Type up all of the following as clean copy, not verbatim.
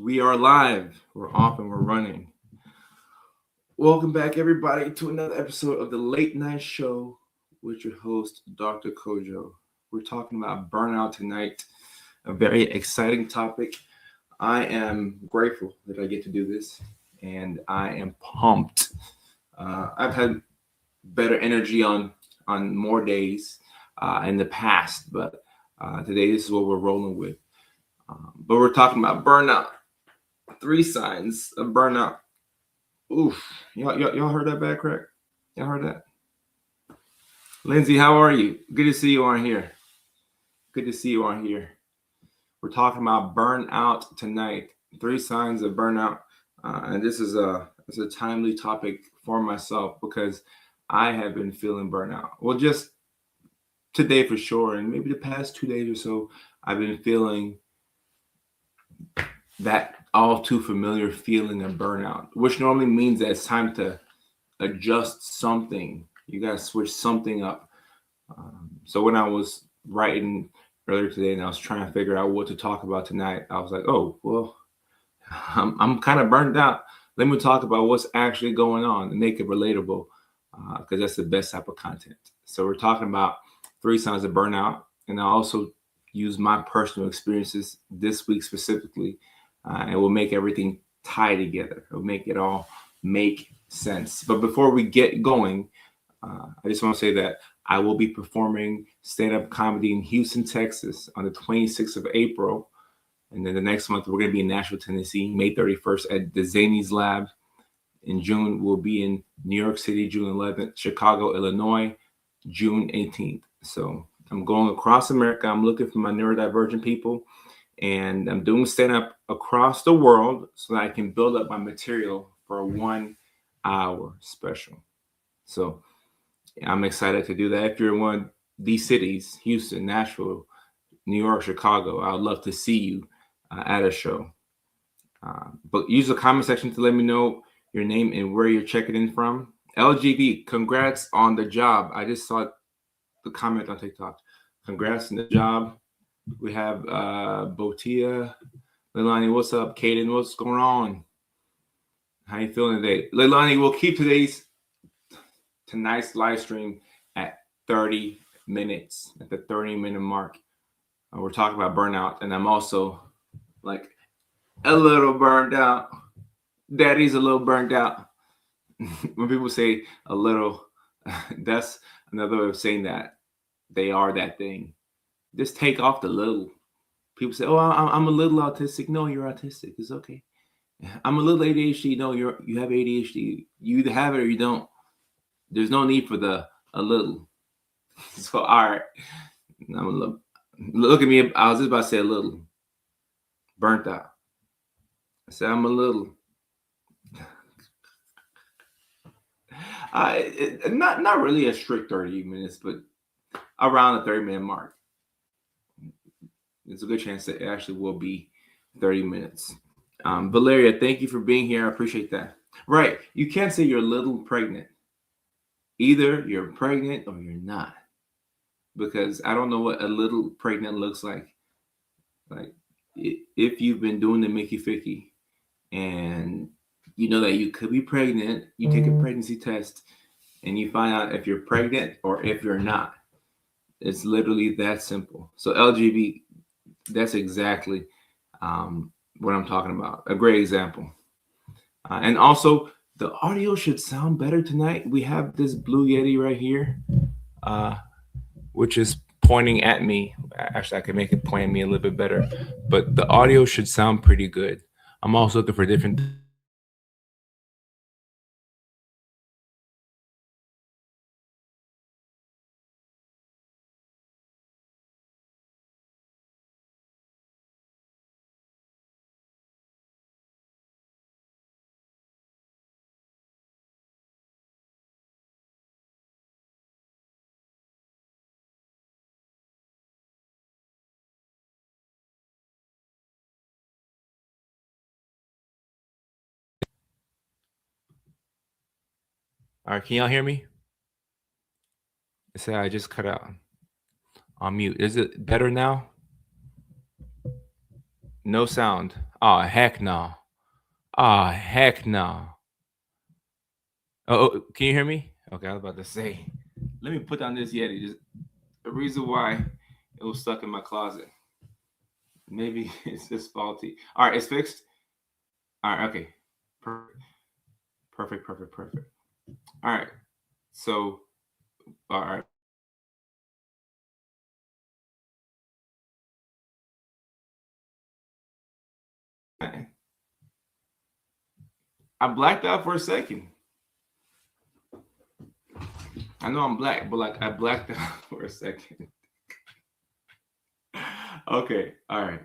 We are live. We're off and we're running. Welcome back, everybody, to another episode of the Late Night Show with your host, Dr. Kojo. We're talking about burnout tonight, a very exciting topic. I am grateful that I get to do this, and I am pumped. I've had better energy on more days in the past, but today this is what we're rolling with. But we're talking about burnout. Three signs of burnout. Oof. Y'all heard that bad crack? Y'all heard that? Lindsay, how are you? Good to see you on here. Good to see you on here. We're talking about burnout tonight. Three signs of burnout. And this is it's a timely topic for myself because I have been feeling burnout. Well, just today for sure, and maybe the past 2 days or so, I've been feeling that all too familiar feeling of burnout, which normally means that it's time to adjust something. You got to switch something up. So when I was writing earlier today and I was trying to figure out what to talk about tonight, I was like, oh, well, I'm kind of burned out. Let me talk about what's actually going on and make it relatable because that's the best type of content. So we're talking about three signs of burnout. And I also use my personal experiences this week specifically, and we'll make everything tie together. It'll make it all make sense. But before we get going, I just want to say that I will be performing stand-up comedy in Houston, Texas on the 26th of April. And then the next month, we're going to be in Nashville, Tennessee, May 31st at the Zanies Lab. In June, we'll be in New York City, June 11th, Chicago, Illinois, June 18th. So I'm going across America. I'm looking for my neurodivergent people. And I'm doing stand-up across the world so that I can build up my material for a 1 hour special. So I'm excited to do that. If you're in one of these cities, Houston, Nashville, New York, Chicago, I would love to see you at a show. But use the comment section to let me know your name and where you're checking in from. LGV, congrats on the job. I just saw the comment on TikTok. Congrats on the job. We have Botia, Leilani, what's up? Kaden, what's going on? How you feeling today? Leilani, we'll keep tonight's live stream at 30 minutes, at the 30-minute mark. We're talking about burnout, and I'm also like a little burned out. Daddy's a little burned out. When people say a little, that's another way of saying that they are that thing. Just take off the little. People say, "Oh, I'm a little autistic." No, you're autistic. It's okay. I'm a little ADHD. No, you have ADHD. You either have it or you don't. There's no need for a little. So all right, I'm a little. Look at me. I was just about to say a little. Burnt out. I said I'm a little. Not really a strict 30 minutes, but around the 30-minute mark. There's a good chance that it actually will be 30 minutes. Valeria, thank you for being here. I appreciate that. Right. You can't say you're a little pregnant. Either you're pregnant or you're not. Because I don't know what a little pregnant looks like. Like if you've been doing the Mickey Ficky and you know that you could be pregnant, you take a pregnancy test and you find out if you're pregnant or if you're not. It's literally that simple. So LGB, that's exactly what I'm talking about. A great example. And also, the audio should sound better tonight. We have this Blue Yeti right here, which is pointing at me. Actually, I can make it point at me a little bit better. But the audio should sound pretty good. I'm also looking for different... All right, can y'all hear me? It said I just cut out on mute. Is it better now? No sound. Oh, heck no. Oh, heck no. Oh, can you hear me? Okay, I was about to say. Let me put down this Yeti. Just the reason why it was stuck in my closet. Maybe it's just faulty. All right, it's fixed. All right, okay. Perfect. Perfect, perfect, perfect. All right. So, all right. I blacked out for a second. I know I'm black, but like I blacked out for a second. Okay, all right.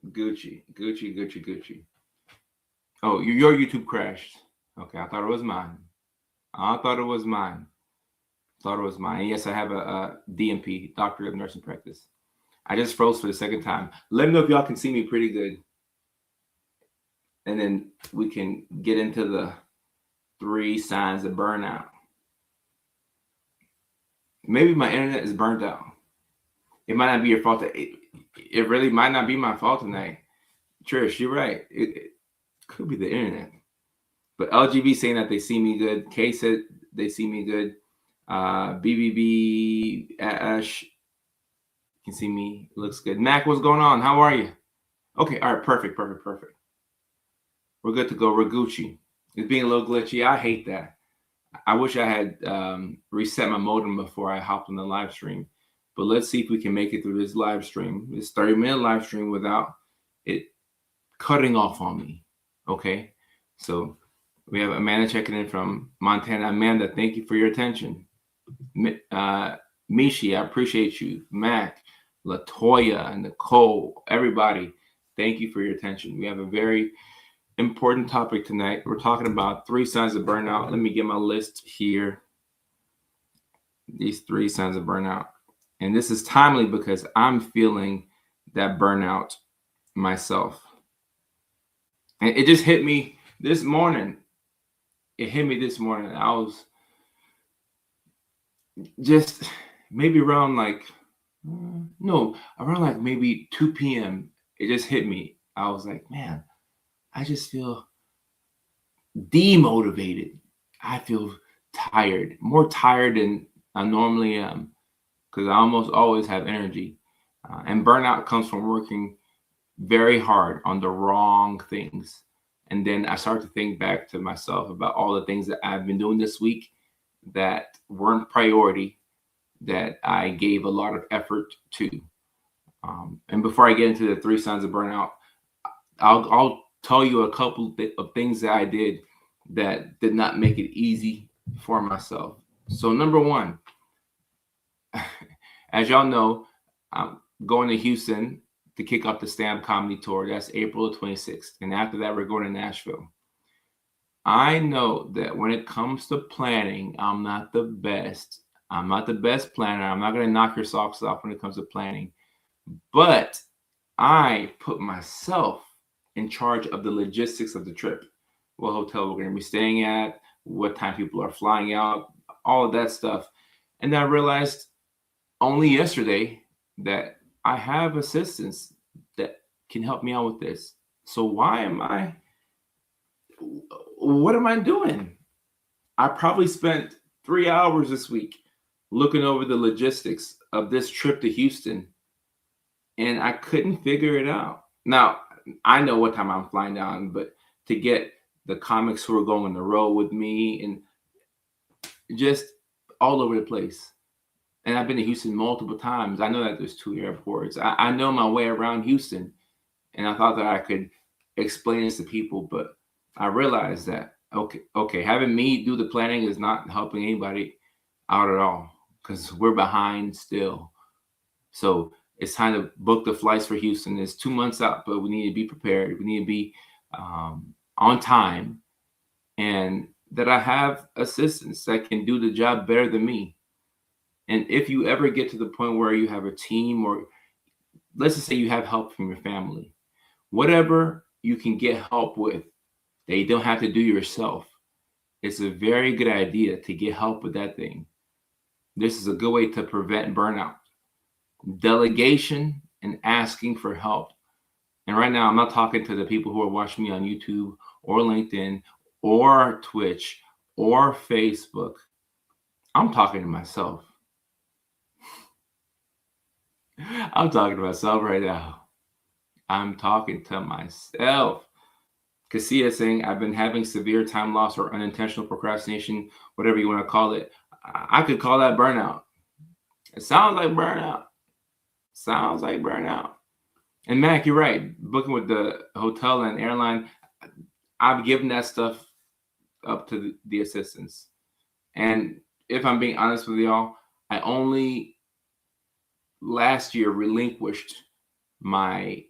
Gucci, Gucci, Gucci, Gucci. Oh, your YouTube crashed. Okay, I thought it was mine. I thought it was mine. Thought it was mine. Yes, I have a DNP, Doctor of Nursing Practice. I just froze for the second time. Let me know if y'all can see me pretty good, and then we can get into the 3 signs of burnout. Maybe my internet is burned out. It might not be your fault. It really might not be my fault tonight. Trish, you're right. It could be the internet. But LGB saying that they see me good. K said they see me good. BBB Ash can see me. Looks good. Mac, what's going on? How are you? Okay, all right, perfect, perfect, perfect. We're good to go. We're Gucci. It's being a little glitchy. I hate that. I wish I had reset my modem before I hopped on the live stream. But let's see if we can make it through this live stream, this 30-minute live stream without it cutting off on me. Okay. So we have Amanda checking in from Montana. Amanda, thank you for your attention. Mishi, I appreciate you. Mac, Latoya, Nicole, everybody, thank you for your attention. We have a very important topic tonight. We're talking about 3 signs of burnout. Let me get my list here. These 3 signs of burnout. And this is timely because I'm feeling that burnout myself. And it just hit me this morning. It hit me this morning. I was just maybe around like, around like maybe 2 p.m. It just hit me. I was like, man, I just feel demotivated. I feel tired, more tired than I normally am because I almost always have energy. And burnout comes from working very hard on the wrong things. And then I start to think back to myself about all the things that I've been doing this week that weren't priority, that I gave a lot of effort to. And before I get into the 3 signs of burnout, I'll tell you a couple of things that I did that did not make it easy for myself. So number 1, as y'all know, I'm going to Houston to kick off the stand-up comedy tour. That's April 26th. And after that, we're going to Nashville. I know that when it comes to planning, I'm not the best. I'm not the best planner. I'm not going to knock your socks off when it comes to planning. But I put myself in charge of the logistics of the trip. What hotel we're going to be staying at, what time people are flying out, all of that stuff. And I realized only yesterday that I have assistants that can help me out with this. So what am I doing? I probably spent 3 hours this week looking over the logistics of this trip to Houston, and I couldn't figure it out. Now, I know what time I'm flying down, but to get the comics who are going on the road with me and just all over the place. And I've been to Houston multiple times. I know that there's 2 airports. I know my way around Houston. And I thought that I could explain this to people, but I realized that, okay, having me do the planning is not helping anybody out at all because we're behind still. So it's time to book the flights for Houston. It's 2 months out, but we need to be prepared. We need to be on time, and that I have assistants that can do the job better than me. And if you ever get to the point where you have a team, or let's just say you have help from your family, whatever you can get help with that you don't have to do yourself, it's a very good idea to get help with that thing. This is a good way to prevent burnout. Delegation and asking for help And right now, I'm not talking to the people who are watching me on YouTube or LinkedIn or Twitch or Facebook. I'm talking to myself. I'm talking to myself right now. I'm talking to myself. Casilla saying, I've been having severe time loss or unintentional procrastination, whatever you want to call it. I could call that burnout. It sounds like burnout. Sounds like burnout. And Mac, you're right. Booking with the hotel and airline, I've given that stuff up to the assistants. And if I'm being honest with y'all, I only last year relinquished my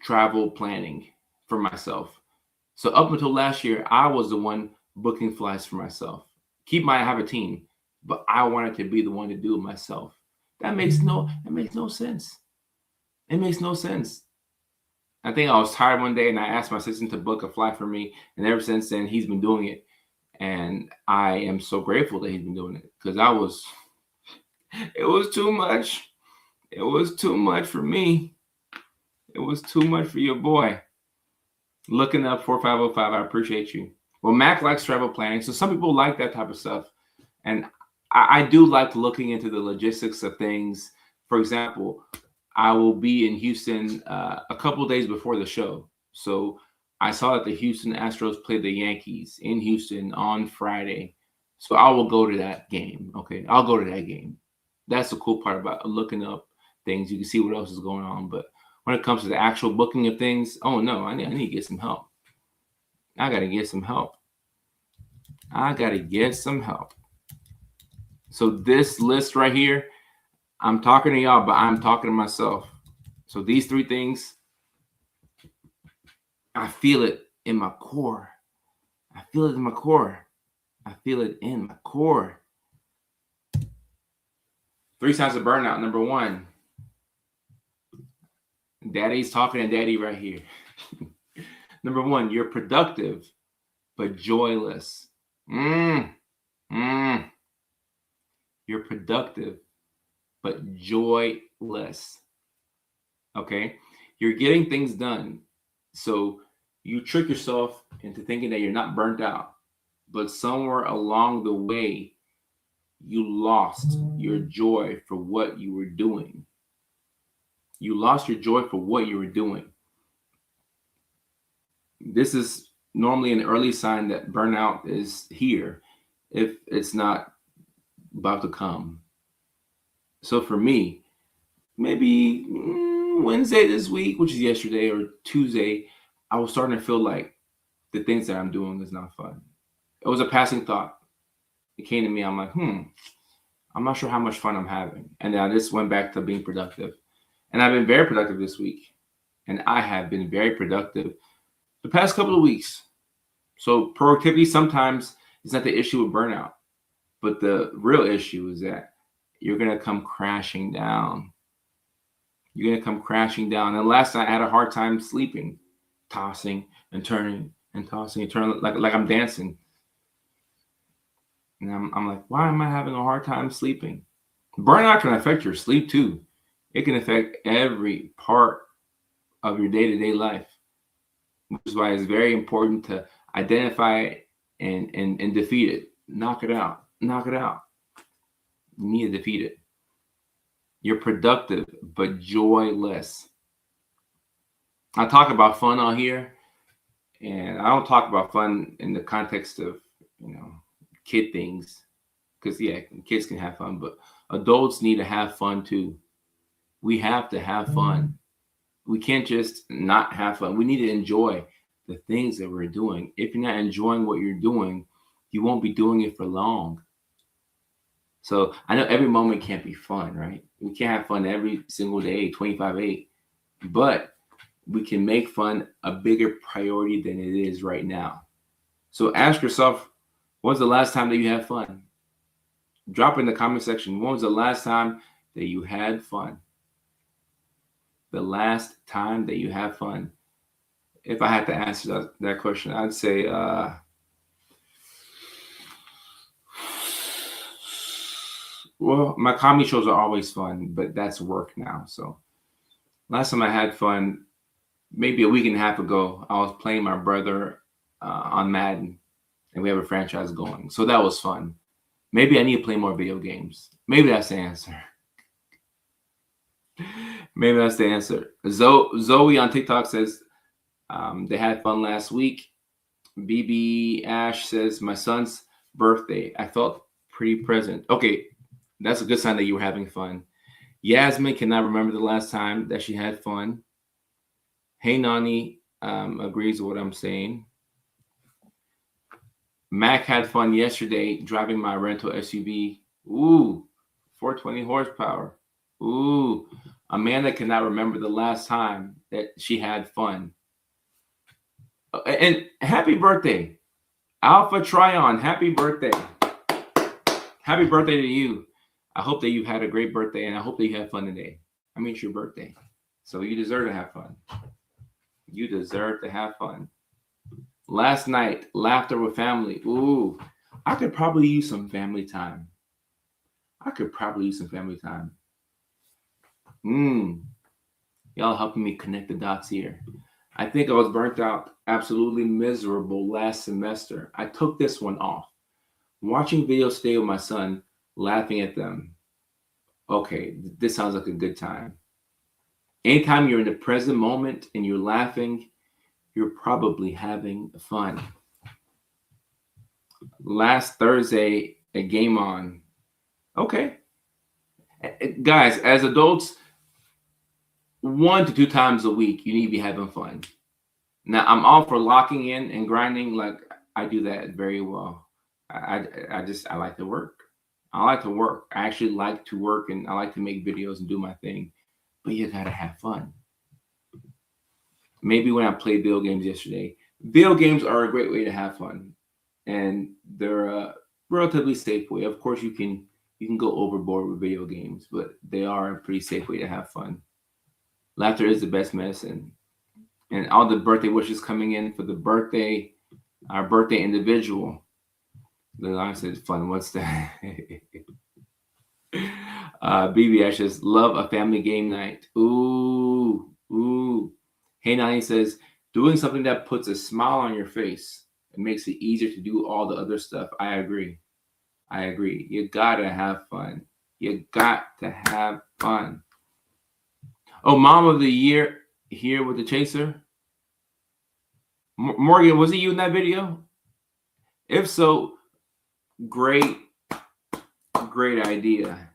travel planning for myself. So up until last year, I was the one booking flights for myself. Keep in mind, I have a team, but I wanted to be the one to do it myself. That makes no sense. It makes no sense. I think I was tired one day and I asked my assistant to book a flight for me. And ever since then, he's been doing it. And I am so grateful that he's been doing it because it was too much. It was too much for me. It was too much for your boy. Looking up 4505, I appreciate you. Well, Mac likes travel planning. So some people like that type of stuff. And I do like looking into the logistics of things. For example, I will be in Houston a couple of days before the show. So I saw that the Houston Astros played the Yankees in Houston on Friday. So I will go to that game. Okay, I'll go to that game. That's the cool part about looking up things. You can see what else is going on. But when it comes to the actual booking of things, oh no, I need to get some help. I got to get some help. I got to get some help. So this list right here, I'm talking to y'all, but I'm talking to myself. So these three things, I feel it in my core. I feel it in my core. I feel it in my core. 3 signs of burnout. Number 1, daddy's talking to daddy right here. Number 1, you're productive, but joyless. You're productive, but joyless. Okay? You're getting things done. So you trick yourself into thinking that you're not burnt out. But somewhere along the way, you lost your joy for what you were doing. You lost your joy for what you were doing. This is normally an early sign that burnout is here if it's not about to come. So for me, maybe Wednesday this week, which is yesterday, or Tuesday, I was starting to feel like the things that I'm doing is not fun. It was a passing thought. It came to me. I'm like, I'm not sure how much fun I'm having. And then I just went back to being productive. And I've been very productive this week. And I have been very productive the past couple of weeks. So productivity sometimes is not the issue with burnout. But the real issue is that you're going to come crashing down. You're going to come crashing down. And last night I had a hard time sleeping, tossing and turning and tossing and turning like I'm dancing. And I'm like, why am I having a hard time sleeping? Burnout can affect your sleep too. It can affect every part of your day-to-day life, which is why it's very important to identify it and defeat it. Knock it out. Knock it out. You need to defeat it. You're productive, but joyless. I talk about fun on here, and I don't talk about fun in the context of, kid things, because kids can have fun, but adults need to have fun too. We have to have fun. We can't just not have fun. We need to enjoy the things that we're doing. If you're not enjoying what you're doing, you won't be doing it for long. So I know every moment can't be fun, right? We can't have fun every single day, 25/8, but we can make fun a bigger priority than it is right now. So ask yourself, when's the last time that you had fun? Drop in the comment section. When was the last time that you had fun? The last time that you had fun. If I had to answer that question, I'd say well, my comedy shows are always fun, but that's work now. So last time I had fun, maybe a week and a half ago, I was playing my brother on Madden, and we have a franchise going. So that was fun. Maybe I need to play more video games. Maybe that's the answer. Maybe that's the answer. Zoe on TikTok says they had fun last week. BB Ash says my son's birthday. I felt pretty present. Okay, that's a good sign that you were having fun. Yasmin cannot remember the last time that she had fun. Hey Nani agrees with what I'm saying. Mac had fun yesterday driving my rental SUV. Ooh, 420 horsepower. Ooh, Amanda cannot remember the last time that she had fun. And happy birthday, Alpha Tryon. Happy birthday. Happy birthday to you. I hope that you had a great birthday, and I hope that you had fun today. I mean, it's your birthday, so you deserve to have fun. You deserve to have fun. Last night, laughter with family. Ooh, I could probably use some family time. Y'all helping me connect the dots here. I think I was burnt out, absolutely miserable last semester. I took this one off. Watching videos stay with my son, laughing at them. Okay, this sounds like a good time. Anytime you're in the present moment and you're laughing, you're probably having fun. Last Thursday, a game on. Okay. Guys, as adults, 1 to 2 times a week, you need to be having fun. Now, I'm all for locking in and grinding. Like, I do that very well. I like to work. I actually like to work, and I like to make videos and do my thing. But you gotta have fun. Maybe when I played video games yesterday, video games are a great way to have fun, and they're a relatively safe way. Of course, you can go overboard with video games, but they are a pretty safe way to have fun. Laughter is the best medicine. And all the birthday wishes coming in for our birthday individual. The line said fun. What's that? BB Ash says, love a family game night. Ooh. Hey Nani says, doing something that puts a smile on your face. It makes it easier to do all the other stuff. I agree. You gotta have fun. Oh, Mom of the Year here with the chaser. Morgan, was it you in that video? If so, great idea.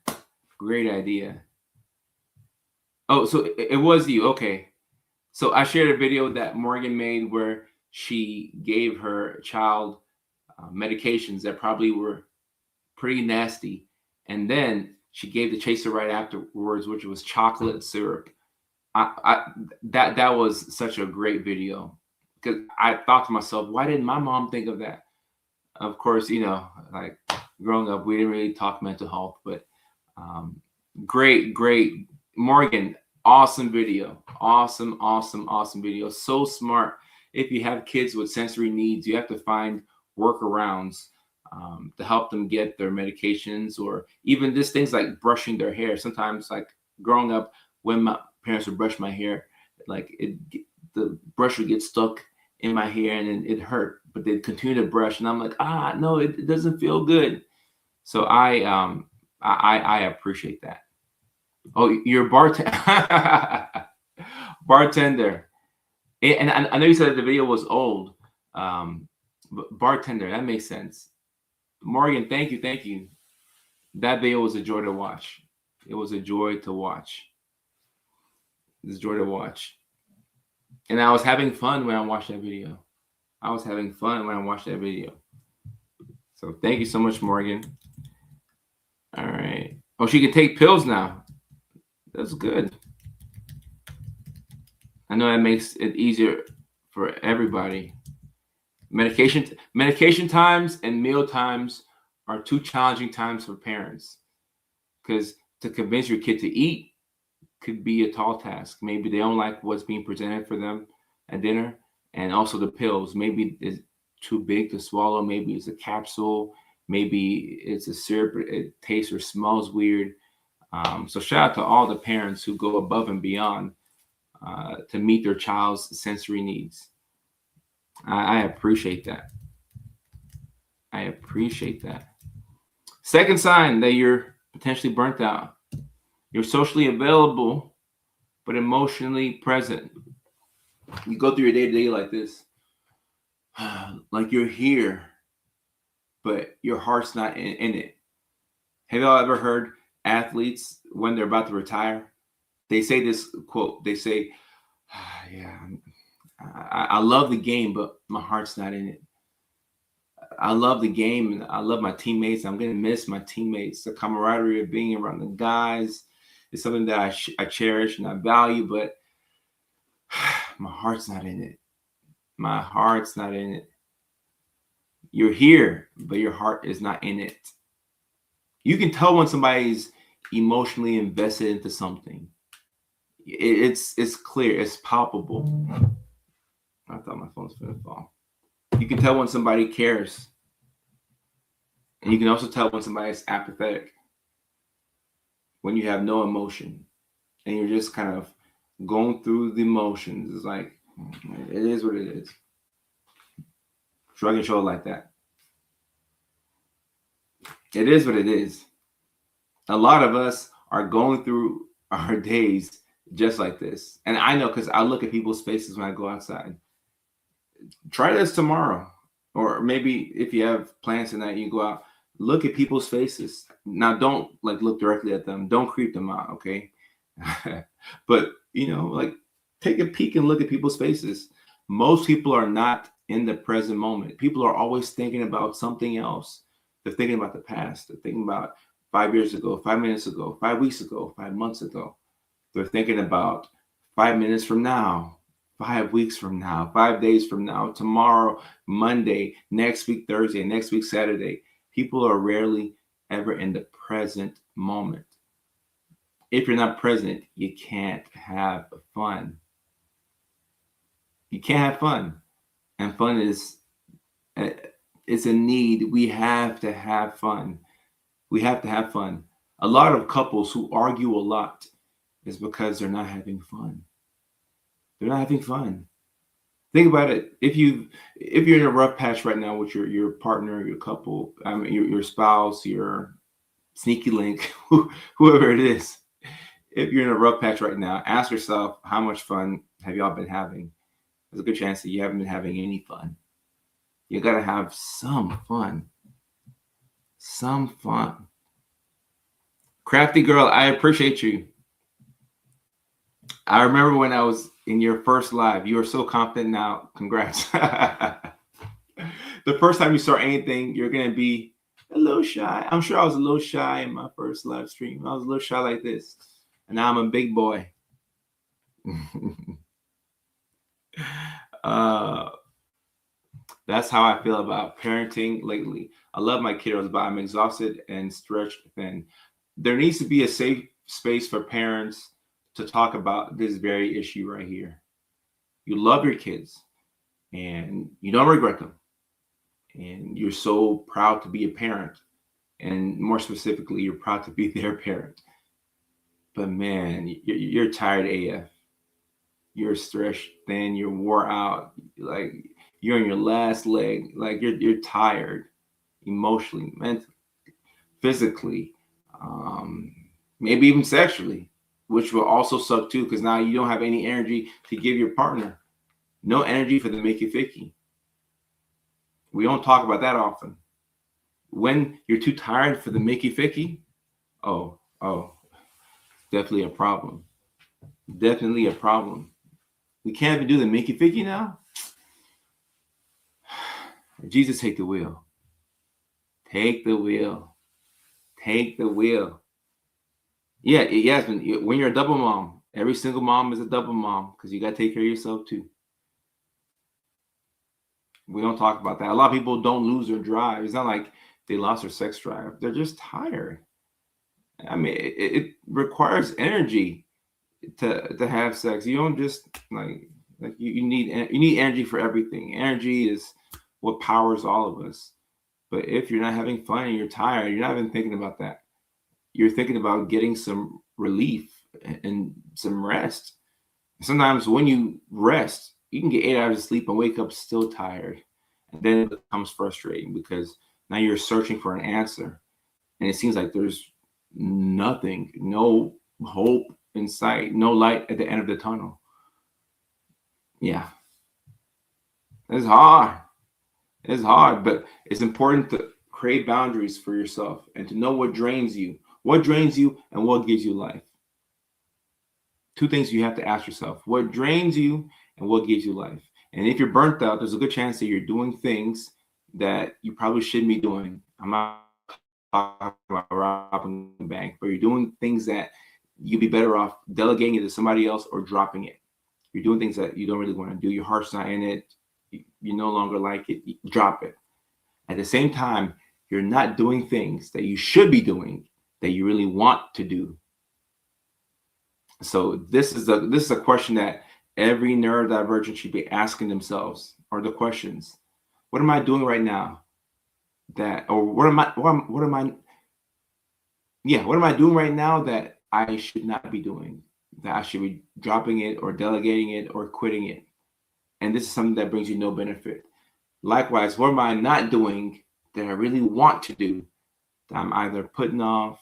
Oh, so it was you. Okay. So I shared a video that Morgan made where she gave her child medications that probably were pretty nasty. And then she gave the chaser right afterwards, which was chocolate syrup. That was such a great video, because I thought to myself, why didn't my mom think of that? Of course, like growing up, we didn't really talk mental health, but great. Morgan, awesome video. Awesome video. So smart. If you have kids with sensory needs, you have to find workarounds to help them get their medications, or even just things like brushing their hair. Sometimes, like growing up, when my parents would brush my hair, like the brush would get stuck in my hair and it hurt, but they'd continue to brush, and I'm like, no, it doesn't feel good. So I appreciate that. Oh, you're bartender. And I know you said that the video was old, but bartender, that makes sense. Morgan, thank you. That video was a joy to watch. It was a joy to watch. And I was having fun when I watched that video. So thank you so much, Morgan. All right. Oh, she can take pills now. That's good. I know that makes it easier for everybody. Medication times and meal times are 2 challenging times for parents, because to convince your kid to eat could be a tall task. Maybe they don't like what's being presented for them at dinner. And also the pills, maybe it's too big to swallow. Maybe it's a capsule. Maybe it's a syrup. It tastes or smells weird. So shout out to all the parents who go above and beyond to meet their child's sensory needs. I appreciate that. I appreciate that. Second sign that you're potentially burnt out. You're socially available, but emotionally present. You go through your day-to-day like this. Like you're here, but your heart's not in it. Have y'all ever heard athletes when they're about to retire? They say this quote. They say, yeah, I love the game, but my heart's not in it. I love the game and I love my teammates. I'm going to miss my teammates. The camaraderie of being around the guys is something that I cherish and I value, but my heart's not in it. My heart's not in it. You're here, but your heart is not in it. You can tell when somebody's emotionally invested into something. It's clear. It's palpable. I thought my phone's going to fall. You can tell when somebody cares. And you can also tell when somebody's apathetic. When you have no emotion. And you're just kind of going through the emotions. It's like, it is what it is. Shrug and shoulder like that. It is what it is. A lot of us are going through our days just like this. And I know because I look at people's faces when I go outside. Try this tomorrow. Or maybe if you have plans tonight, you go out, look at people's faces. Now, don't like look directly at them. Don't creep them out, okay? But, like take a peek and look at people's faces. Most people are not in the present moment. People are always thinking about something else. They're thinking about the past. They're thinking about 5 years ago, 5 minutes ago, 5 weeks ago, 5 months ago. They're thinking about 5 minutes from now, 5 weeks from now, 5 days from now, tomorrow, Monday, next week, Thursday, next week, Saturday. People are rarely ever in the present moment. If you're not present, you can't have fun. You can't have fun. And fun is it's a need. We have to have fun. We have to have fun. A lot of couples who argue a lot is because they're not having fun. They're not having fun. Think about it. If you're in a rough patch right now with your partner, your couple, your spouse, your sneaky link, whoever it is, if you're in a rough patch right now, ask yourself, how much fun have y'all been having? There's a good chance that you haven't been having any fun. You got to have some fun. Some fun. Crafty girl, I appreciate you. I remember when I was in your first live. You are so confident now. Congrats. The first time you start anything, you're going to be a little shy. I'm sure I was a little shy in my first live stream. I was a little shy like this. And now I'm a big boy. That's how I feel about parenting lately. I love my kiddos, but I'm exhausted and stretched thin. There needs to be a safe space for parents to talk about this very issue right here. You love your kids and you don't regret them. And you're so proud to be a parent. And more specifically, you're proud to be their parent. But man, you're tired AF. You're stretched thin, you're wore out. Like you're on your last leg. Like you're tired emotionally, mentally, physically, maybe even sexually, which will also suck too, because now you don't have any energy to give your partner. No energy for the Mickey Ficky. We don't talk about that often. When you're too tired for the Mickey Ficky, oh, definitely a problem. Definitely a problem. We can't even do the Mickey Ficky now. Jesus, take the wheel. Take the wheel. Take the wheel. Yeah, Yasmin, when you're a double mom, every single mom is a double mom because you got to take care of yourself too. We don't talk about that. A lot of people don't lose their drive. It's not like they lost their sex drive. They're just tired. I mean, it requires energy to have sex. You don't just like you need energy for everything. Energy is what powers all of us. But if you're not having fun and you're tired, you're not even thinking about that. You're thinking about getting some relief and some rest. Sometimes when you rest, you can get 8 hours of sleep and wake up still tired. And then it becomes frustrating because now you're searching for an answer. And it seems like there's nothing, no hope in sight, no light at the end of the tunnel. Yeah, it's hard. It's hard, but it's important to create boundaries for yourself and to know what drains you, and what gives you life. Two things you have to ask yourself: what drains you and what gives you life. And if you're burnt out, there's a good chance that you're doing things that you probably shouldn't be doing. I'm not talking about robbing the bank, but you're doing things that you'd be better off delegating it to somebody else or dropping it. You're doing things that you don't really want to do. Your heart's not in it. You no longer like it. You drop it. At the same time, you're not doing things that you should be doing that you really want to do. So this is a question that every neurodivergent should be asking themselves, or the questions: what am I doing right now? What am I doing right now that I should not be doing? That I should be dropping it or delegating it or quitting it. And this is something that brings you no benefit. Likewise, what am I not doing that I really want to do, that I'm either putting off,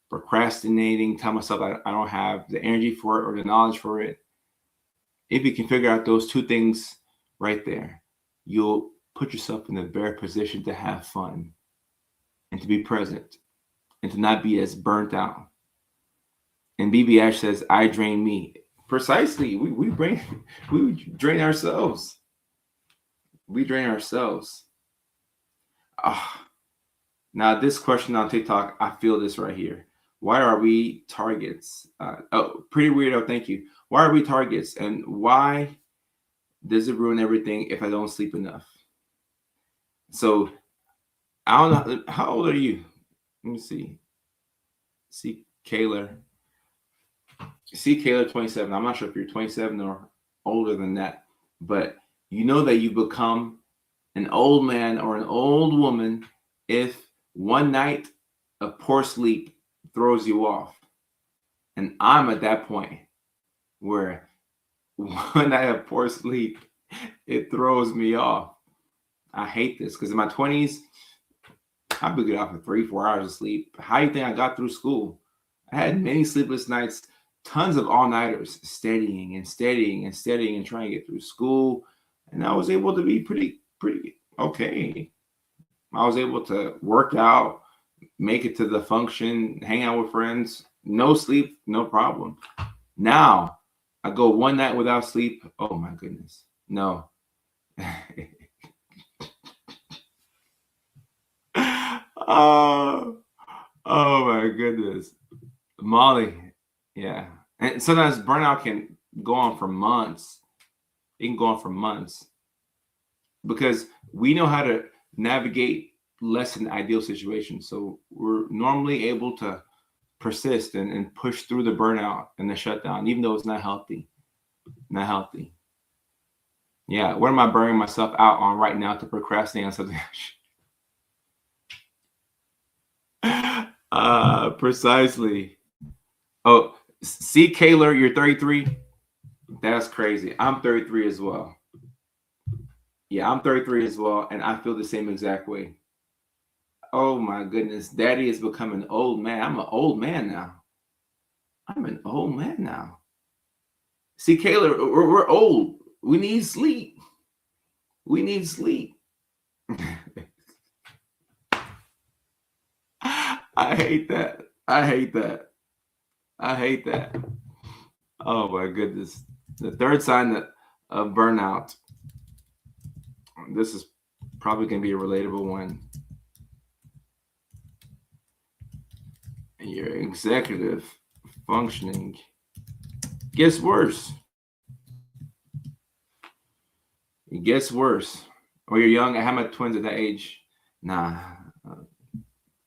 procrastinating, telling myself I don't have the energy for it or the knowledge for it? If you can figure out those two things right there, you'll put yourself in the very position to have fun and to be present and to not be as burnt out. And BB Ash says, I drain me. Precisely. We drain ourselves. We drain ourselves. Now, this question on TikTok, I feel this right here. Why are we targets? Pretty weirdo, thank you. Why are we targets? And why does it ruin everything if I don't sleep enough? So, I don't know. How old are you? Let me see. See Kayla, 27. I'm not sure if you're 27 or older than that, but you know that you become an old man or an old woman if one night of poor sleep throws you off. And I'm at that point where one night of poor sleep, it throws me off. I hate this because in my 20s, I'd be good off for 3-4 hours of sleep. How do you think I got through school? I had many sleepless nights, tons of all-nighters, studying and trying to get through school. And I was able to be pretty okay. I was able to work out, make it to the function, hang out with friends, no sleep, no problem. Now, I go one night without sleep. Oh my goodness. No. Oh my goodness. Molly. Yeah. And sometimes burnout can go on for months. It can go on for months because we know how to navigate less than ideal situations. So we're normally able to persist and push through the burnout and the shutdown, even though it's not healthy. Not healthy. Yeah. What am I burning myself out on right now to procrastinate on something? Precisely. Oh, see, Kayla, you're 33. That's crazy. I'm 33 as well. Yeah, I'm 33 as well, and I feel the same exact way. Oh my goodness, Daddy is becoming an old man. I'm an old man now. See, Kayla, we're old. We need sleep. I hate that. Oh my goodness. The third sign of burnout. This is probably going to be a relatable one. Your executive functioning gets worse. It gets worse. Or you're young. I have my twins at that age. Nah.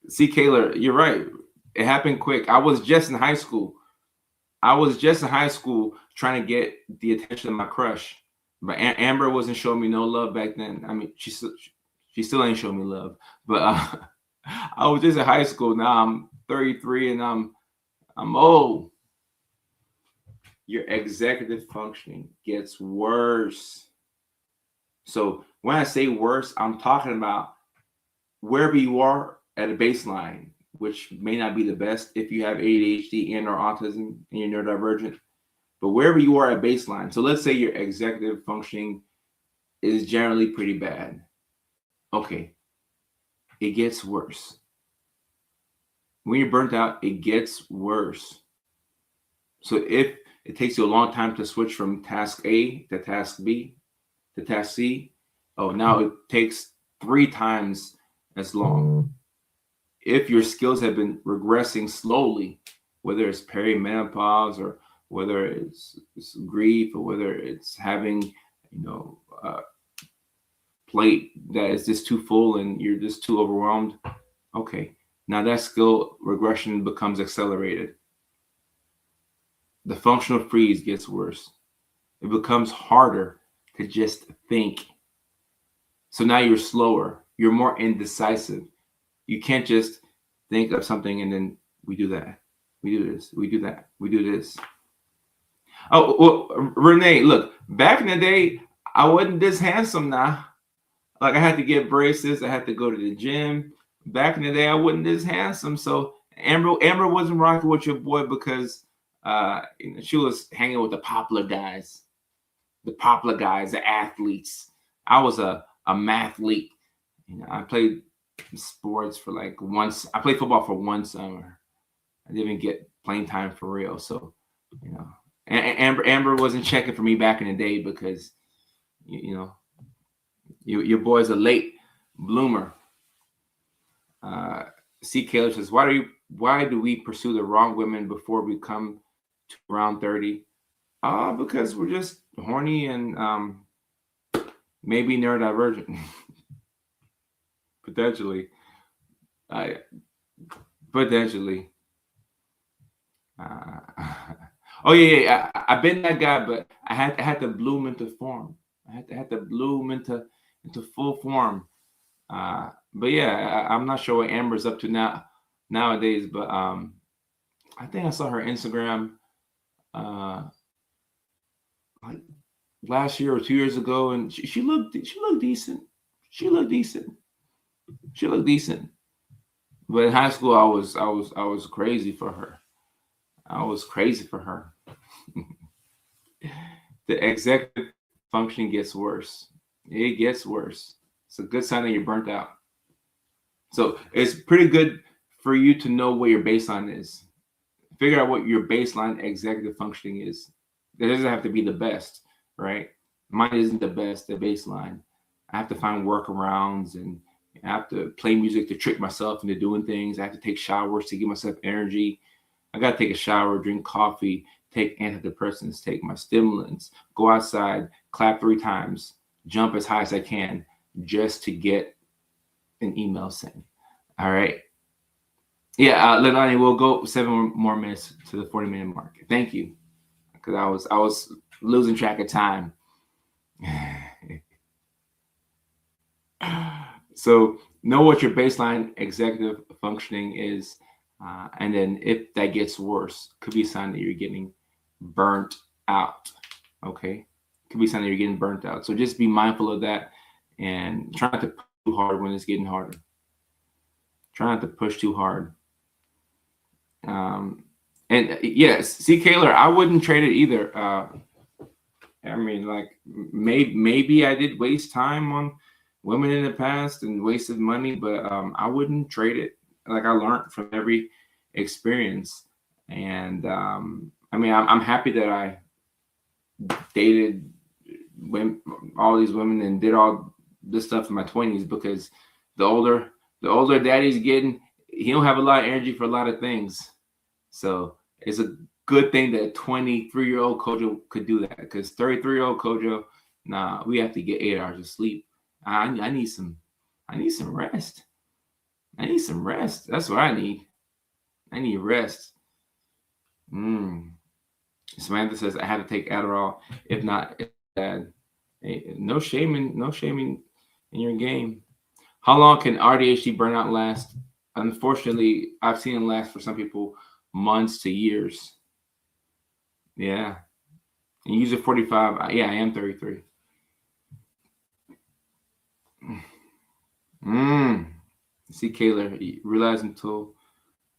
See, Kayla, you're right. It happened quick. I was just in high school trying to get the attention of my crush. But Amber wasn't showing me no love back then. I mean, she still ain't showing me love. But I was just in high school. Now I'm 33 and I'm old. your executive functioning gets worse. So when I say worse, I'm talking about wherever you are at a baseline, which may not be the best if you have ADHD and or autism and you're neurodivergent, but wherever you are at baseline. So let's say your executive functioning is generally pretty bad. Okay, it gets worse. When you're burnt out, it gets worse. So if it takes you a long time to switch from task A to task B to task C, oh, now it takes 3 times as long. If your skills have been regressing slowly, whether it's perimenopause or whether it's grief or whether it's having, plate that is just too full and you're just too overwhelmed, okay, now that skill regression becomes accelerated. The functional freeze gets worse. It becomes harder to just think. So now you're slower. You're more indecisive. You can't just think of something and then we do that. We do this. We do that. We do this. Oh, well, Renee, look, back in the day, I wasn't this handsome now. Like I had to get braces. I had to go to the gym. Back in the day, I wasn't this handsome. So Amber wasn't rocking with your boy because she was hanging with the popular guys, the athletes. I was a mathlete. I played sports for like once. I played football for 1 summer. I didn't get playing time for real. So, Amber wasn't checking for me back in the day because, your boy's a late bloomer. C. Kaler says, why do we pursue the wrong women before we come to around 30? Because we're just horny and maybe neurodivergent. Potentially. Potentially. Oh yeah. I've been that guy, but I had to bloom into form. I had to bloom into full form. But yeah, I'm not sure what Amber's up to nowadays, but I think I saw her Instagram like last year or 2 years ago, and she looked decent. She looked decent. But in high school, I was crazy for her. The executive function gets worse. It gets worse. It's a good sign that you're burnt out. So it's pretty good for you to know what your baseline is. Figure out what your baseline executive functioning is. It doesn't have to be the best, right? Mine isn't the best, the baseline. I have to find workarounds and I have to play music to trick myself into doing things. I have to take showers to give myself energy. I got to take a shower, drink coffee, take antidepressants, take my stimulants, go outside, clap 3 times, jump as high as I can just to get an email sent. All right. Yeah, Leilani, we'll go 7 more minutes to the 40-minute mark. Thank you. Because I was losing track of time. So know what your baseline executive functioning is. And then if that gets worse, could be a sign that you're getting burnt out. Okay. Could be a sign that you're getting burnt out. So just be mindful of that and try not to push too hard when it's getting harder. Try not to push too hard. And yes, C. Kaler, I wouldn't trade it either. I mean, like maybe I did waste time on women in the past and wasted money, but I wouldn't trade it. Like I learned from every experience, and I mean, I'm happy that I dated all these women and did all this stuff in my 20s because the older daddy's getting, he don't have a lot of energy for a lot of things. So it's a good thing that 23-year-old Kojo could do that because 33-year-old Kojo, nah, we have to get 8 hours of sleep. I need some rest. I need some rest. That's what I need. I need rest. Samantha says I had to take Adderall. If not, it's bad. Hey, no shaming in your game. How long can ADHD burnout last? Unfortunately, I've seen it last for some people months to years. Yeah. And user 45. Yeah, I am 33. See, Kayla, didn't realize until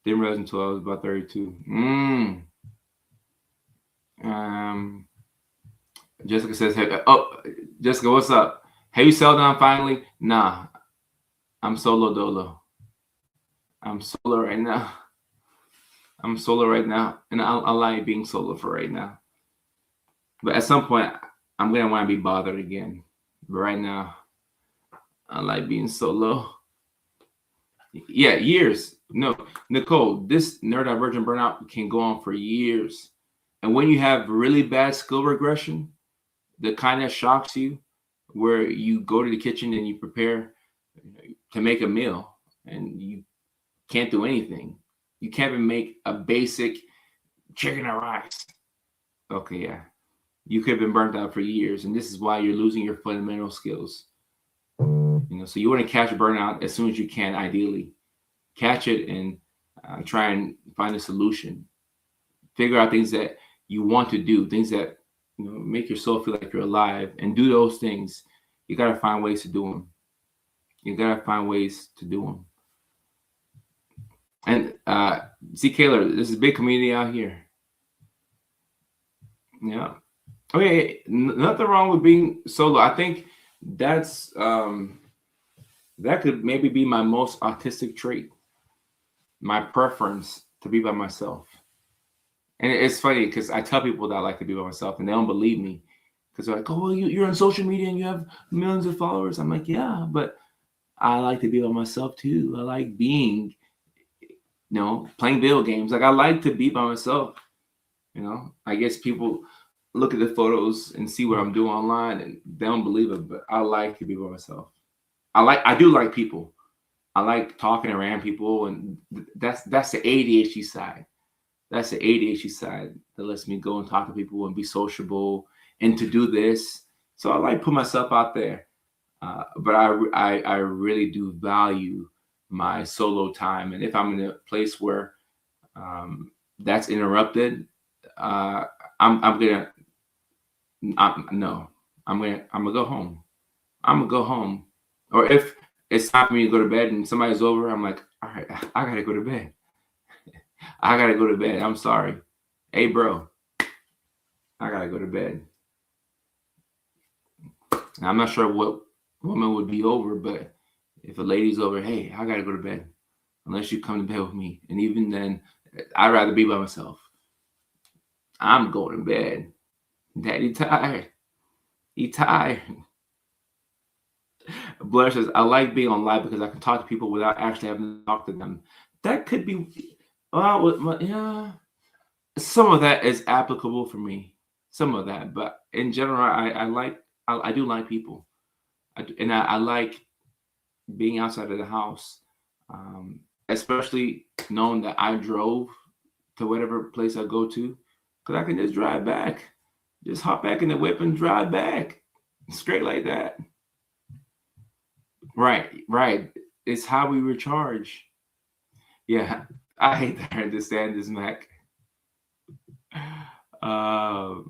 I was about 32. Um, Jessica says, hey, oh, Jessica, what's up? Have you settled down finally? Nah, I'm solo dolo. I'm solo right now. I'm solo right now, and I like being solo for right now. But at some point, I'm gonna want to be bothered again. But right now, I like being solo. Yeah, years. No, Nicole, this neurodivergent burnout can go on for years. And when you have really bad skill regression, the kind that shocks you, where you go to the kitchen and you prepare to make a meal and you can't do anything. You can't even make a basic chicken or rice. Okay, yeah. You could have been burnt out for years, and this is why you're losing your fundamental skills. So you want to catch burnout as soon as you can, ideally. Catch it and try and find a solution. Figure out things that you want to do, things that make your soul feel like you're alive, and do those things. You got to find ways to do them. And see, Kayla, there's a big community out here. Yeah. Okay, nothing wrong with being solo. I think that's that could maybe be my most autistic trait. My preference to be by myself. And it's funny because I tell people that I like to be by myself, and they don't believe me because they're like, "Oh, well, you're on social media and you have millions of followers." I'm like, "Yeah, but I like to be by myself too. I like being, playing video games. Like I like to be by myself. I guess people look at the photos and see what I'm doing online, and they don't believe it. But I like to be by myself. I do like people. I like talking around people, and that's the ADHD side. That's the ADHD side that lets me go and talk to people and be sociable and to do this. So I like put myself out there, but I really do value my solo time. And if I'm in a place where that's interrupted, I'm gonna go home. I'm gonna go home. Or if it's time for me to go to bed and somebody's over, I'm like, all right, I gotta go to bed. I gotta go to bed. I'm sorry. Hey, bro, I gotta go to bed. Now, I'm not sure what woman would be over, but if a lady's over, hey, I gotta go to bed. Unless you come to bed with me. And even then, I'd rather be by myself. I'm going to bed. Daddy tired. He tired. Blair says, I like being on live because I can talk to people without actually having to talk to them. That could be, yeah. Some of that is applicable for me. Some of that, but in general, I do like people, I like being outside of the house, especially knowing that I drove to whatever place I go to, because I can just drive back, just hop back in the whip and drive back, straight like that. Right. It's how we recharge. Yeah, I hate that I understand this, Mac. Let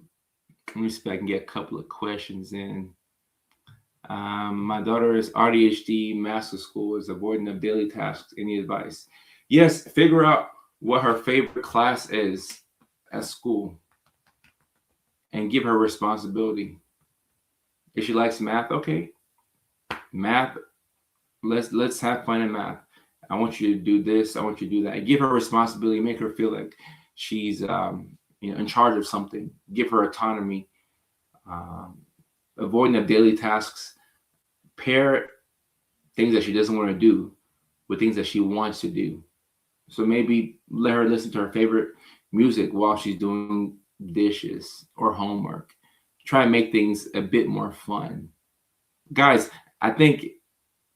me see if I can get a couple of questions in. My daughter is ADHD, master school, is avoiding of daily tasks. Any advice? Yes, figure out what her favorite class is at school and give her responsibility. If she likes math, okay. Math, let's have fun in math. I want you to do this. I want you to do that. Give her responsibility. Make her feel like she's in charge of something. Give her autonomy. Avoiding of daily tasks. Pair things that she doesn't want to do with things that she wants to do. So maybe let her listen to her favorite music while she's doing dishes or homework. Try and make things a bit more fun. Guys, I think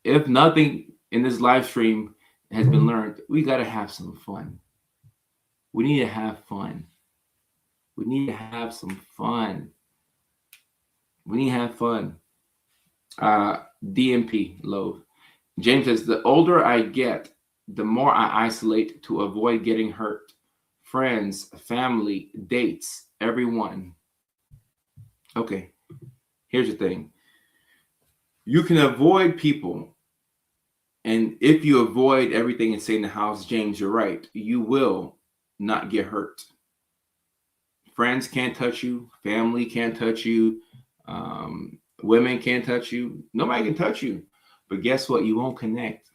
if nothing in this live stream has been learned, we got to have some fun. We need to have fun. We need to have some fun. We need to have fun. DMP, Low. James says, the older I get, the more I isolate to avoid getting hurt. Friends, family, dates, everyone. Okay, here's the thing. You can avoid people, and if you avoid everything and stay in the house, James, you're right. You will not get hurt. Friends can't touch you. Family can't touch you. Women can't touch you. Nobody can touch you. But guess what? You won't connect.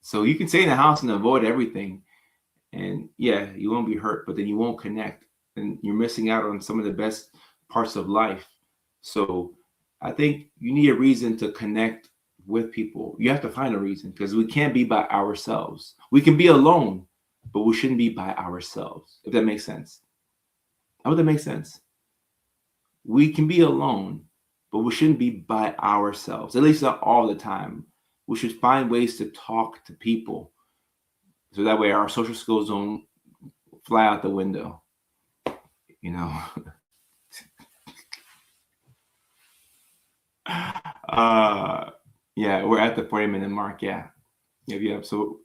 So you can stay in the house and avoid everything. And yeah, you won't be hurt, but then you won't connect. And you're missing out on some of the best parts of life. So I think you need a reason to connect with people. You have to find a reason because we can't be by ourselves. We can be alone, but we shouldn't be by ourselves, if that makes sense. I hope that makes sense. We can be alone, but we shouldn't be by ourselves, at least not all the time. We should find ways to talk to people so that way our social skills don't fly out the window, you know. uh yeah, we're at the 40-minute mark. Yeah. Yeah. So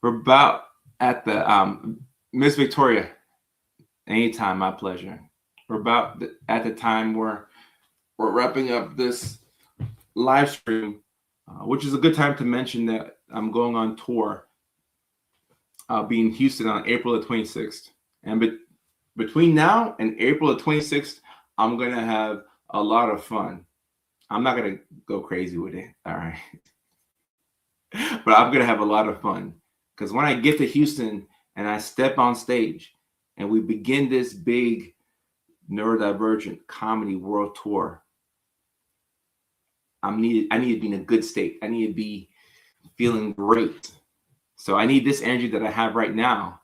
we're about at the Miss Victoria. Anytime, my pleasure. We're about at the time where we're wrapping up this live stream, which is a good time to mention that I'm going on tour. I'll be in Houston on April the 26th. And between now and April the 26th, I'm going to have a lot of fun. I'm not going to go crazy with it. All right. But I'm going to have a lot of fun because when I get to Houston and I step on stage and we begin this big neurodivergent comedy world tour, I need to be in a good state. I need to be feeling great. So I need this energy that I have right now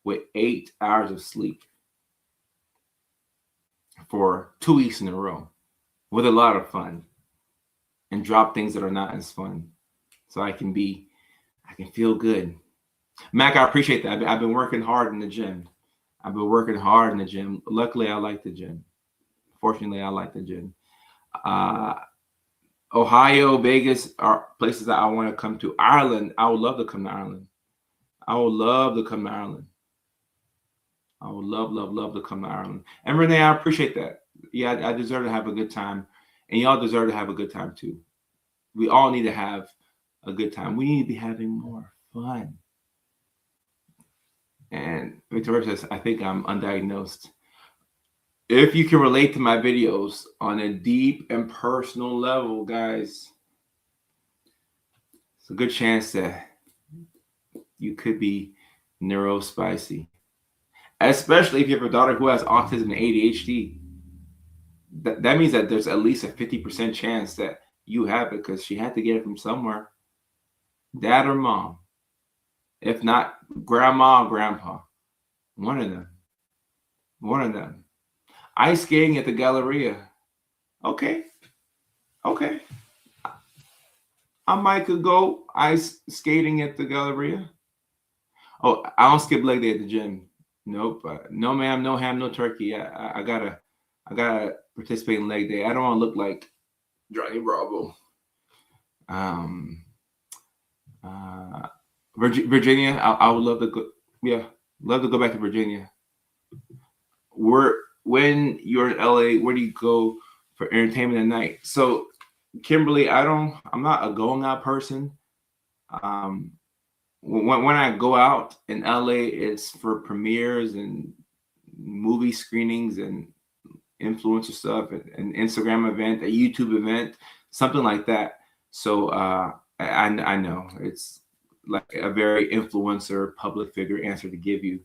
with 8 hours of sleep for 2 weeks in a row with a lot of fun and drop things that are not as fun so I can feel good. Mac, I appreciate that. I've been working hard in the gym. Luckily, I like the gym. Fortunately, I like the gym. Ohio, Vegas are places that I want to come to. Ireland, I would love to come to Ireland. I would love to come to Ireland. I would love to come to Ireland. And Renee, I appreciate that. Yeah, I deserve to have a good time. And y'all deserve to have a good time too. We all need to have a good time. We need to be having more fun. And Victoria says, I think I'm undiagnosed. If you can relate to my videos on a deep and personal level, guys, it's a good chance that you could be neurospicy. Especially if you have a daughter who has autism and ADHD. That means that there's at least a 50% chance that you have it because she had to get it from somewhere. Dad or mom. If not, grandma or grandpa. One of them. Ice skating at the Galleria. Okay. I might could go ice skating at the Galleria. Oh, I don't skip leg day at the gym. Nope. No, ma'am. No ham. No turkey. I gotta participate in leg day. I don't want to look like Johnny Bravo. Virginia. I would love to go. Yeah, love to go back to Virginia. When you're in LA, where do you go for entertainment at night? So, Kimberly, I'm not a going out person. When I go out in LA, it's for premieres and movie screenings and influencer stuff, an Instagram event, a YouTube event, something like that. So I know it's like a very influencer public figure answer to give you.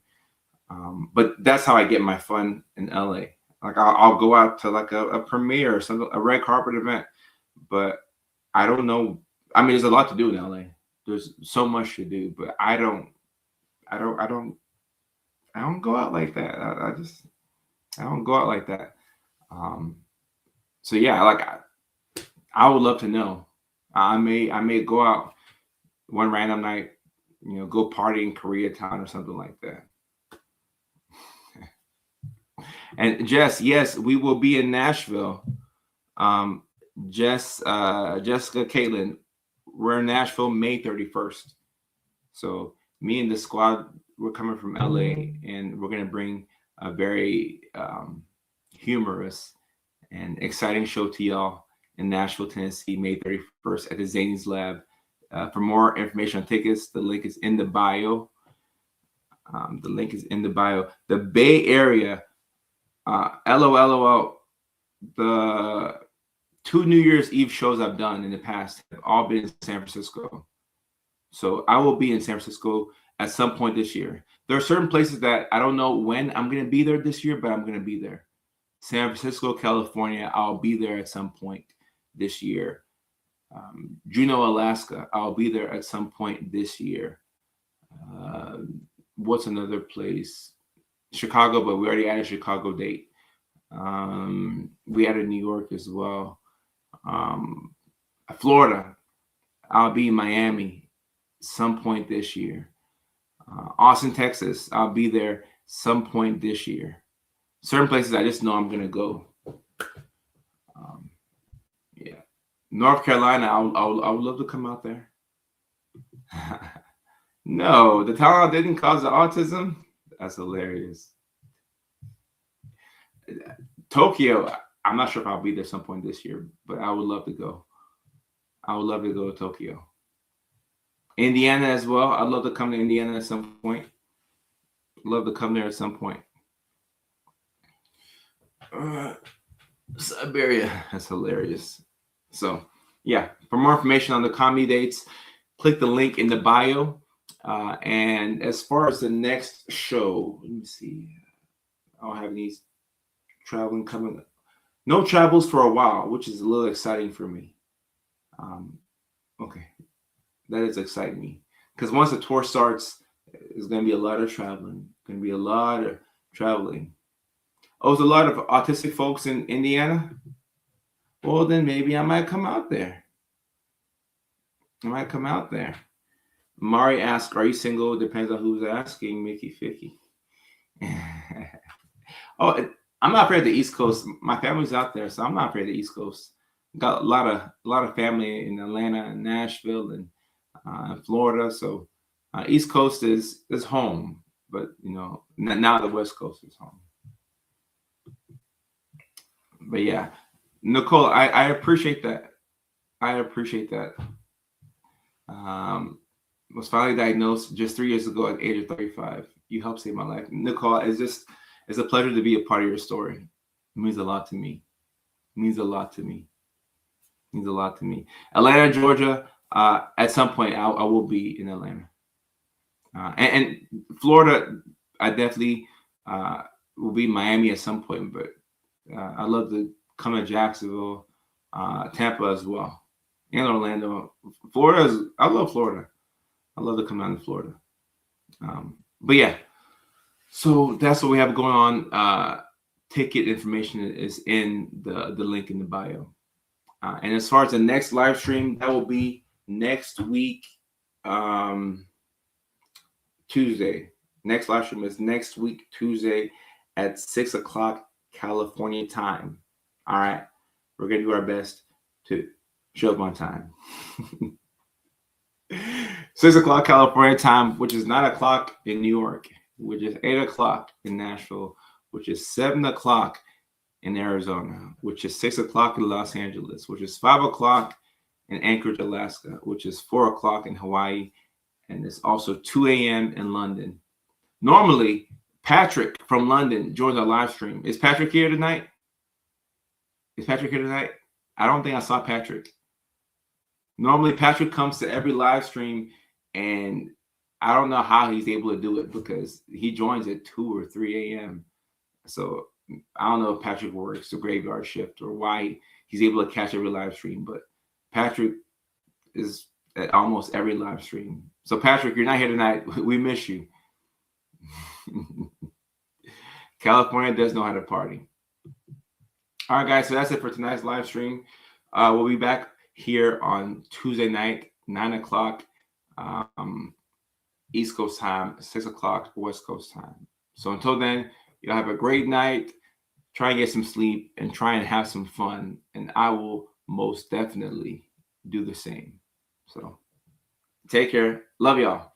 But that's how I get my fun in LA. Like I'll go out to like a premiere or something, a red carpet event, but I don't know. I mean, there's a lot to do in LA. There's so much to do, but I don't go out like that. I don't go out like that. So yeah, like I would love to know. I may go out one random night, go party in Koreatown or something like that. And Jess, yes, we will be in Nashville. Jessica, Caitlin, we're in Nashville May 31st. So me and the squad, we're coming from LA, and we're gonna bring a very humorous An exciting show to y'all in Nashville, Tennessee, May 31st at the Zanies Lab. For more information on tickets, the link is in the bio. The Bay Area, LOL. The 2 New Year's Eve shows I've done in the past have all been in San Francisco. So I will be in San Francisco at some point this year. There are certain places that I don't know when I'm going to be there this year, but I'm going to be there. San Francisco, California, I'll be there at some point this year. Juneau, Alaska, I'll be there at some point this year. What's another place? Chicago, but we already added a Chicago date. We added New York as well. Florida, I'll be in Miami some point this year. Austin, Texas, I'll be there some point this year. Certain places I just know I'm going to go. Yeah. North Carolina, I would love to come out there. No, the Tylenol didn't cause the autism. That's hilarious. Tokyo, I'm not sure if I'll be there some point this year, but I would love to go. I would love to go to Tokyo. Indiana as well. I'd love to come to Indiana at some point. Love to come there at some point. Siberia. That's hilarious. So, yeah. For more information on the comedy dates, click the link in the bio. And as far as the next show, let me see. I don't have any traveling coming. No travels for a while, which is a little exciting for me. Okay. That is exciting me. Because once the tour starts, there's going to be a lot of traveling. Going to be a lot of traveling. Oh, there's a lot of autistic folks in Indiana? Well, then maybe I might come out there. Mari asks, are you single? Depends on who's asking. Mickey Ficky. Oh, I'm not afraid of the East Coast. My family's out there, so I'm not afraid of the East Coast. Got a lot of family in Atlanta and Nashville and Florida. So East Coast is home, but now the West Coast is home. But yeah, Nicole, I appreciate that. Was finally diagnosed just 3 years ago at the age of 35. You helped save my life. Nicole, it's a pleasure to be a part of your story. It means a lot to me. Atlanta, Georgia, at some point I will be in Atlanta. And Florida, I definitely will be in Miami at some point, but I'd love to come to Jacksonville, Tampa as well, and Orlando. I love Florida. I love to come down to Florida. But yeah, so that's what we have going on. Ticket information is in the link in the bio. And as far as the next live stream, that will be next week, Tuesday. Next live stream is next week, Tuesday at 6 o'clock California time. All right. We're going to do our best to show up on time. 6 o'clock California time, which is 9 o'clock in New York, which is 8 o'clock in Nashville, which is 7 o'clock in Arizona, which is 6 o'clock in Los Angeles, which is 5 o'clock in Anchorage, Alaska, which is 4 o'clock in Hawaii, and it's also 2 a.m. in London. Normally, Patrick from London joins our live stream. Is Patrick here tonight? I don't think I saw Patrick. Normally, Patrick comes to every live stream, and I don't know how he's able to do it because he joins at 2 or 3 a.m. So I don't know if Patrick works the graveyard shift or why he's able to catch every live stream, but Patrick is at almost every live stream. So Patrick, you're not here tonight. We miss you. California does know how to party. All right, guys. So that's it for tonight's live stream. We'll be back here on Tuesday night, 9 o'clock East Coast time, 6 o'clock West Coast time. So until then, you'll have a great night. Try and get some sleep and try and have some fun. And I will most definitely do the same. So take care. Love y'all.